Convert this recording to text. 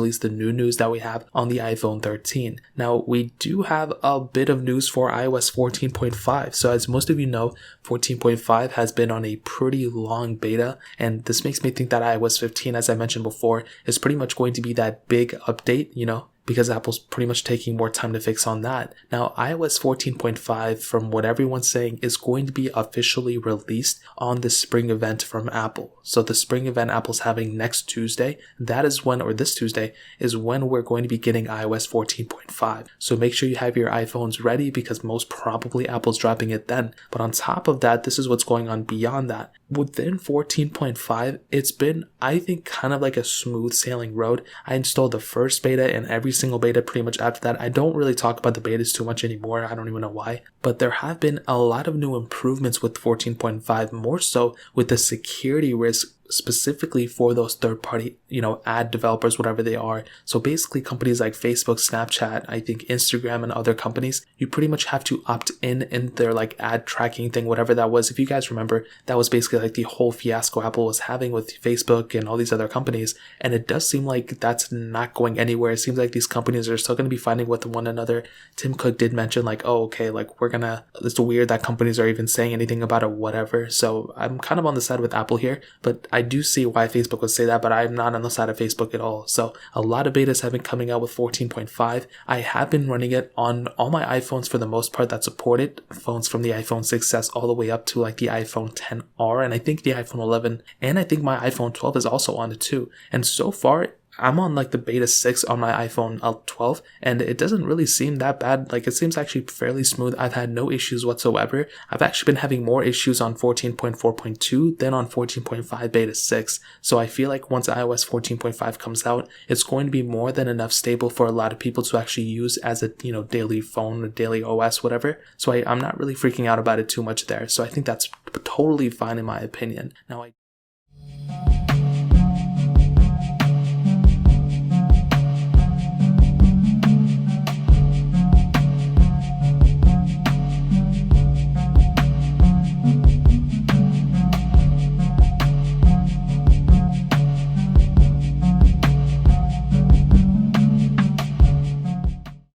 least the new news that we have on the iPhone 13. Now, we do have a bit of news for iOS 14.5. So as most of you know, 14.5 has been on a pretty long beta, and this makes me think that iOS 15, as I mentioned before, is pretty much going to be that big update, because Apple's pretty much taking more time to fix on that. Now, iOS 14.5, from what everyone's saying, is going to be officially released on the spring event from Apple. So the spring event Apple's having next Tuesday, this Tuesday, is when we're going to be getting iOS 14.5. So make sure you have your iPhones ready, because most probably Apple's dropping it then. But on top of that, this is what's going on beyond that. Within 14.5, it's been, I think, kind of like a smooth sailing road. I installed the first beta and every single beta pretty much after that. I don't really talk about the betas too much anymore. I don't even know why. But there have been a lot of new improvements with 14.5, more so with the security risk specifically for those third-party, ad developers, whatever they are. So basically companies like Facebook, Snapchat, I think Instagram and other companies, you pretty much have to opt in their like ad tracking thing, whatever that was. If you guys remember, that was basically like the whole fiasco Apple was having with Facebook and all these other companies. And it does seem like that's not going anywhere. It seems like these companies are still going to be fighting with one another. Tim Cook did mention like, oh, okay, like it's weird that companies are even saying anything about it, whatever. So I'm kind of on the side with Apple here, but I do see why Facebook would say that, but I'm not on the side of Facebook at all. So a lot of betas have been coming out with 14.5. I have been running it on all my iPhones for the most part that support it. Phones from the iPhone 6s all the way up to like the iPhone XR, and I think the iPhone 11, and I think my iPhone 12 is also on it too. And so far, I'm on like the beta 6 on my iPhone 12, and it doesn't really seem that bad. Like, it seems actually fairly smooth. I've had no issues whatsoever. I've actually been having more issues on 14.4.2 than on 14.5 beta 6. So I feel like once iOS 14.5 comes out, it's going to be more than enough stable for a lot of people to actually use as a, daily phone or daily OS, whatever. So I'm not really freaking out about it too much there. So I think that's totally fine in my opinion. Now,